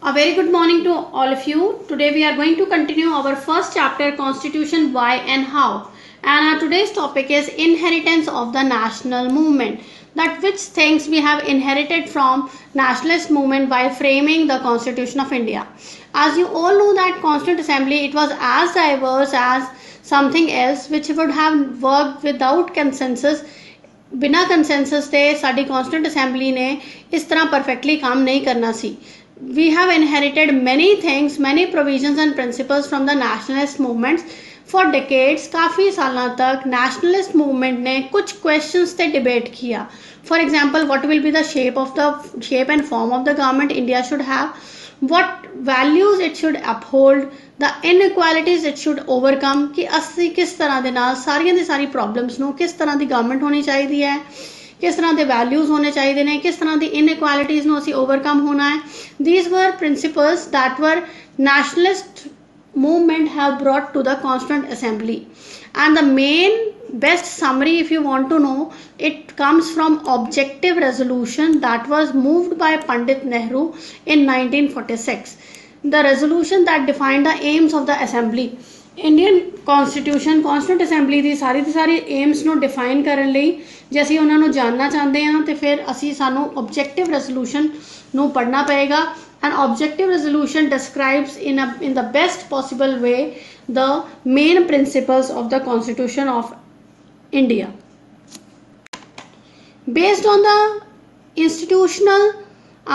A very good morning to all of you. Today we are going to continue our first chapter, Constitution, Why and How. And our today's topic is inheritance of the national movement. That which things we have inherited from nationalist movement while framing the Constitution of India. As you all know that Constituent Assembly, it was as diverse as something else which would have worked without consensus. बिना consensus ਦੇ ਸਾਡੀ constituent assembly ने इस तरह perfectly काम नहीं करना सी. We have inherited many things, many provisions and principles from the nationalist movements. For decades, काफ़ी सालों तक nationalist movement ने कुछ questions पे debate किया. For example, what will be the shape and form of the government India should have, what values it should uphold, the inequalities it should overcome, कि ਅਸੀਂ किस तरह ਦੇ ਨਾਲ ਸਾਰੀਆਂ ਦੀ ਸਾਰੀ problems ਨੂੰ किस तरह ਦੀ government होनी चाहिए है, किस तरह के वैल्यूज़ होने चाहिए ने, किस तरह की इनइक्वालिटीज़ ਨੂੰ ਅਸੀਂ ओवरकम होना है. These were principles that were nationalist movement have brought to the Constituent Assembly. And the main best summary, if you want to know, it comes from objective resolution that was moved by Pandit Nehru in 1946. The resolution that defined the aims of the assembly. Indian constitution constituent assembly the sorry AIIMS ਨੂੰ define ਕਰਨ ਲਈ ਜੇ ਅਸੀਂ ਉਹਨਾਂ ਨੂੰ ਜਾਣਨਾ ਚਾਹੁੰਦੇ ਹਾਂ ਤੇ ਫਿਰ ਅਸੀਂ ਸਾਨੂੰ ਆਬਜੈਕਟਿਵ ਰੈਜ਼ੋਲੂਸ਼ਨ ਨੂੰ ਪੜ੍ਹਨਾ ਪਏਗਾ. And objective resolution ਡਿਸਕ੍ਰਾਈਬਸ in the best possible way the main principles of the constitution of India. Based on the institutional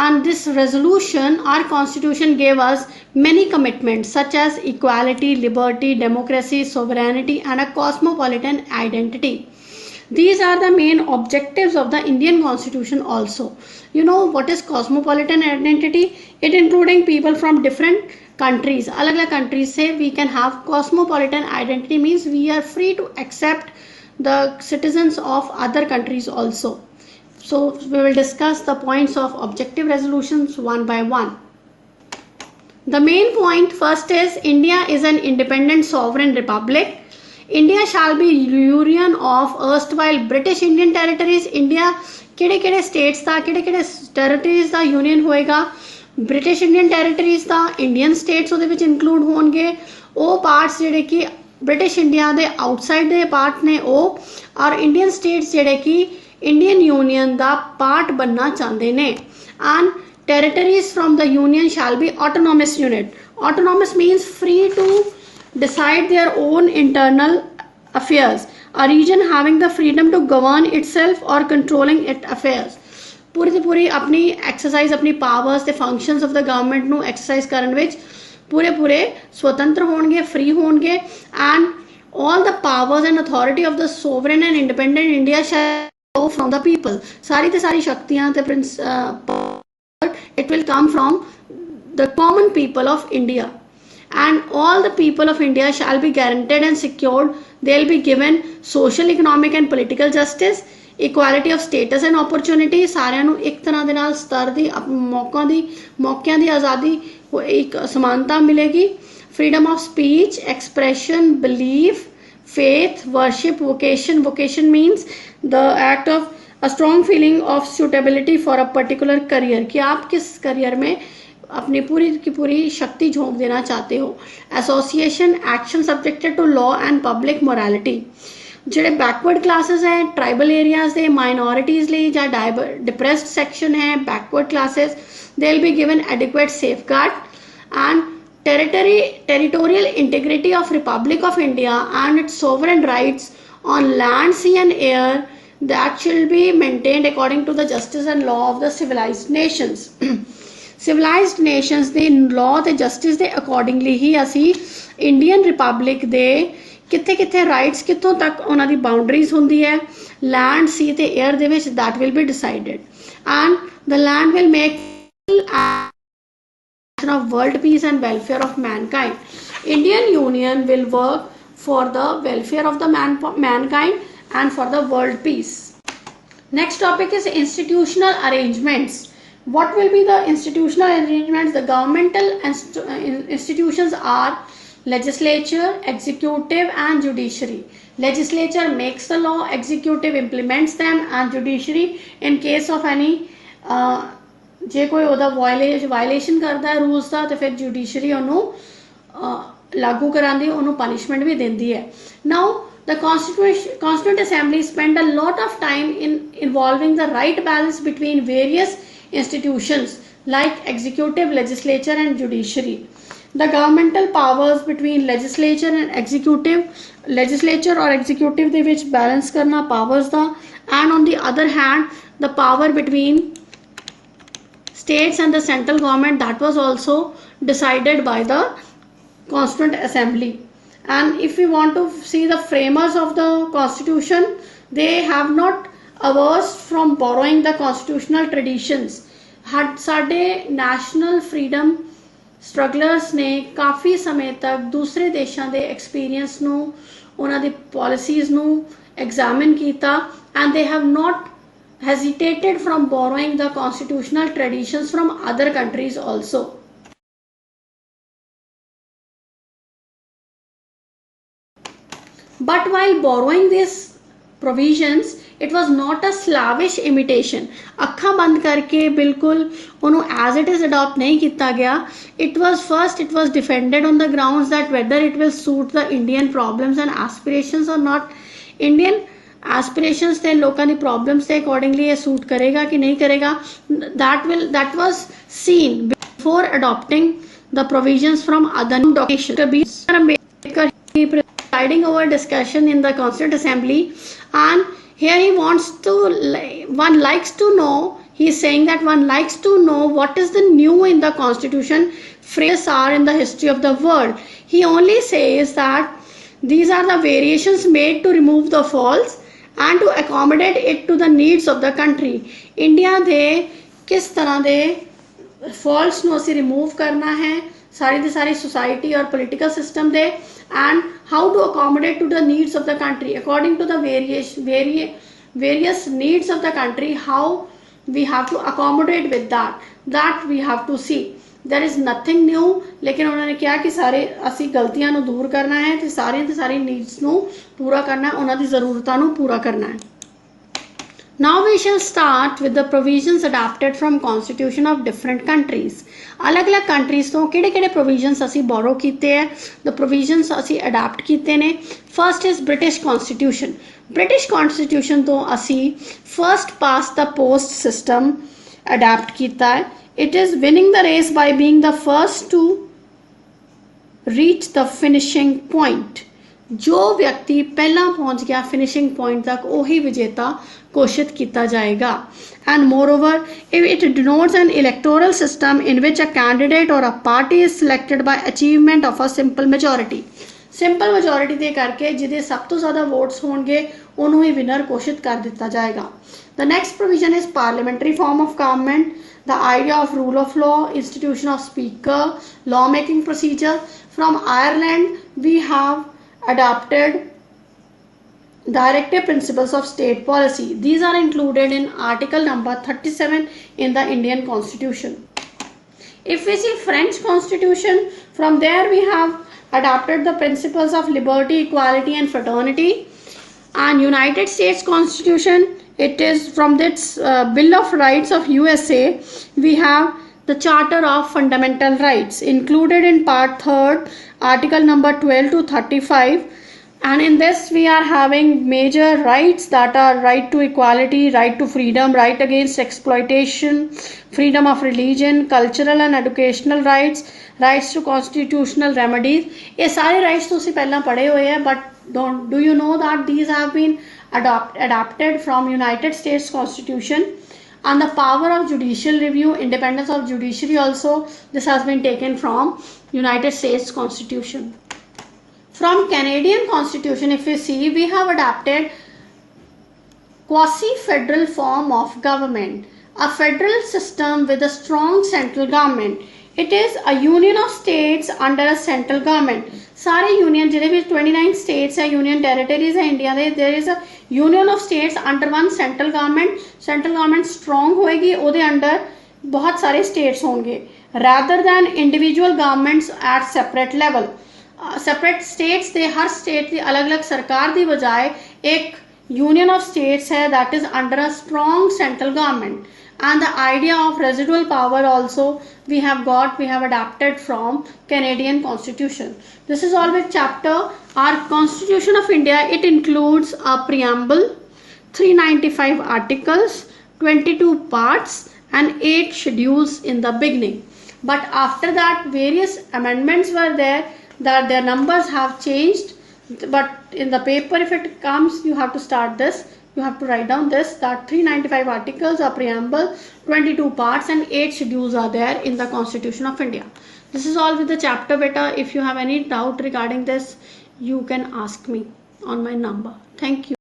and this resolution, our constitution gave us many commitments such as equality, liberty, democracy, sovereignty and a cosmopolitan identity. These are the main objectives of the Indian constitution also. You know what is cosmopolitan identity? It including people from different countries. अलग-अलग countries से we can have cosmopolitan identity, means we are free to accept the citizens of other countries also. So we will discuss the points of objective resolutions one by one. The main point first is India is an independent sovereign republic. India shall be union of erstwhile British Indian territories. India ਕਿਹੜੇ states ਦਾ ਕਿਹੜੇ territories ਦਾ union ਹੋਏਗਾ. British Indian territories ਦਾ Indian states ਉਹਦੇ ਵਿੱਚ include ਹੋਣਗੇ. ਉਹ parts ਜਿਹੜੇ ਕਿ British India ਦੇ outside ਦੇ part ਨੇ ਉਹ, और Indian states ਜਿਹੜੇ कि Indian Union ਦਾ part बनना चाहते ने. And territories from the Union shall be autonomous unit. Autonomous means free to decide their own internal affairs. A region having the freedom to govern itself or controlling its affairs. पूरी ਦੀ पूरी अपनी exercise अपनी powers ਤੇ functions of the government ਨੂੰ exercise ਕਰਨ ਵਿੱਚ पूरे स्वतंत्र होंगे, free होंगे, and all the powers and authority of the sovereign and independent India shall from the people. सारी ते सारी शक्तियां ते it will come from the common people of India, and all the people of India shall be guaranteed and secured. They'll be given social, economic and political justice, equality of status and opportunity. ਸਾਰਿਆਂ ਨੂੰ ਇੱਕ ਤਰ੍ਹਾਂ ਦੇ ਨਾਲ ਸਤਰ ਦੀ ਮੌਕਿਆਂ ਦੀ ਆਜ਼ਾਦੀ, ਇੱਕ ਸਮਾਨਤਾ ਮਿਲੇਗੀ. Freedom of speech, expression, belief, faith, worship, vocation means the act of a strong feeling of suitability for a particular career, कि आप किस करियर में अपनी पूरी की पूरी शक्ति झोंक देना चाहते हो. Association, action subjected to law and public morality. ਜਿਹੜੇ बैकवर्ड क्लासेस हैं, ट्राइबल एरियाज ਦੇ माइनॉरिटीज़ ਲਈ ਜਾਂ डिप्रेस्ड सेक्शन है, backward classes, they will be given adequate safeguard. And territorial integrity of Republic of India and its sovereign rights on land, sea and air, that shall be maintained according to the justice and law of the civilized nations. Civilized nations ਦੇ law ਤੇ justice ਦੇ accordingly ਹੀ ਅਸੀਂ Indian Republic ਦੇ ਕਿੱਥੇ rights ਕਿੱਥੋਂ ਤੱਕ ਉਹਨਾਂ ਦੀ boundaries ਹੁੰਦੀ ਹੈ, land, sea ਤੇ air ਦੇ ਵਿੱਚ, that will be decided. And the land will make of world peace and welfare of mankind. Indian Union will work for the welfare of the mankind and for the world peace. Next topic is institutional arrangements. What will be the institutional arrangements? The governmental institutions are legislature, executive and judiciary. Legislature makes the law, executive implements them, and judiciary in case of any जे कोई ਉਹਦਾ violation ਕਰਦਾ ਹੈ rules ਦਾ ਤੇ ਫਿਰ judiciary ਉਹਨੂੰ ਲਾਗੂ ਕਰਾਉਂਦੀ, ਉਹਨੂੰ ਪਨਿਸ਼ਮੈਂਟ ਵੀ ਦਿੰਦੀ ਹੈ। ਨਾਓ the Constituent Assembly spent a lot of time in involving the right balance between various institutions like executive, legislature and judiciary. The governmental powers between legislature and executive, legislature or executive ਦੇ ਵਿੱਚ balance ਕਰਨਾ powers the, and on the other hand the power between states and the central government, that was also decided by the Constituent Assembly. And if we want to see the framers of the constitution, they have not averse from borrowing the constitutional traditions. ਸਾਡੇ national freedom strugglers ਨੇ ਕਾਫੀ ਸਮੇਂ ਤੱਕ ਦੂਸਰੇ ਦੇਸ਼ਾਂ ਦੇ experience ਨੂੰ, ਉਹਨਾਂ ਦੀ policies ਨੂੰ examine ਕੀਤਾ, and they have not hesitated from borrowing the constitutional traditions from other countries also. But while borrowing these provisions, it was not a slavish imitation. ਅੱਖਾਂ ਬੰਦ ਕਰਕੇ ਬਿਲਕੁਲ ਉਹਨੂੰ as it is adopt ਨਹੀਂ ਕੀਤਾ ਗਿਆ. It was defended on the grounds that whether it will suit the Indian problems and aspirations or not. Indian aspirations ਤੇ ਲੋਕਾਂ ਦੀ problems ਤੇ accordingly ਇਹ suit ਕਰੇਗਾ ਕਿ ਨਹੀਂ ਕਰੇਗਾ, that was seen before adopting the provisions from other documents. Presiding over discussion in the Constituent Assembly, and here he wants to, one likes to know, he is saying that one likes to know what is the new in the constitution, phrases are in the history of the world. He only says that these are the variations made to remove the faults and to accommodate it to the needs of the country. India ਦੇ किस तरह ਦੇ faults ਨੂੰ ਅਸੀਂ remove करना है सारी ਦੀ सारी society और political system ਦੇ, and how to accommodate to the needs of the country according to the various needs of the country, how we have to accommodate with that we have to see. There is nothing new, लेकिन उन्होंने क्या कि सारे ਅਸੀਂ ਗਲਤੀਆਂ ਨੂੰ ਦੂਰ ਕਰਨਾ ਹੈ ਤੇ ਸਾਰੀ ਨੀਡਸ ਨੂੰ ਪੂਰਾ ਕਰਨਾ ਹੈ, ਉਹਨਾਂ ਦੀ ਜ਼ਰੂਰਤਾਂ ਨੂੰ ਪੂਰਾ ਕਰਨਾ ਹੈ। Now we shall start with the provisions adapted from constitution of different countries. अलग-अलग countries ਤੋਂ ਕਿਹੜੇ-ਕਿਹੜੇ provisions ਅਸੀਂ borrow ਕੀਤੇ ਹੈ, the provisions ਅਸੀਂ adapt ਕੀਤੇ ਨੇ। First is British Constitution. British Constitution ਤੋਂ ਅਸੀਂ first past the post system adapt ਕੀਤਾ ਹੈ। It is winning the race by being the first to reach the finishing point. जो व्यक्ति पहला पहुंच गया फिनिशिंग पॉइंट तक वही विजेता घोषित किया जाएगा। And moreover, it denotes an electoral system in which a candidate or a party is selected by achievement of a simple majority. Simple majority दे करके जिहदे सब तो ज़्यादा वोट्स होंगे उन्होंने ही विनर घोषित कर दिता जाएगा। The next provision is parliamentary form of government, the idea of rule of law, institution of speaker, lawmaking procedure. From Ireland, we have adopted directive principles of state policy. These are included in article number 37 in the Indian Constitution. If we see French Constitution, from there we have adopted the principles of liberty, equality and fraternity. And United States Constitution, it is from this Bill of Rights of USA, we have the Charter of Fundamental Rights included in part 3rd, article number 12 to 35, and in this we are having major rights that are right to equality, right to freedom, right against exploitation, freedom of religion, cultural and educational rights, rights to constitutional remedies. ये सारे rights तो उसी पहला पढ़े हुए हैं, but do you know that these have been adapted from United States Constitution? And the power of judicial review, independence of judiciary also, this has been taken from United States Constitution. From Canadian Constitution, if we see, we have adapted quasi-federal form of government, a federal system with a strong central government. It is a union of states under a central government. सारे union जितने भी 29 states है, union territories है India they, there is a union of states under one central government. Central government strong होएगी, ਉਹਦੇ under बहुत सारे states होंगे, rather than individual governments at separate level. Separate states ਦੇ हर state ਦੀ अलग-अलग सरकार ਦੀ बजाय एक union of states है that is under a strong central government. and the idea of residual power also we have adapted from Canadian Constitution. This is all with chapter. Our Constitution of India, it includes a preamble, 395 articles, 22 parts and 8 schedules in the beginning. But after that various amendments were there, that their numbers have changed, but in the paper if it comes you have to start this, you have to write down this, that 395 articles, a preamble, 22 parts and 8 schedules are there in the Constitution of India. This is all with the chapter beta. If you have any doubt regarding this, you can ask me on my number. Thank you.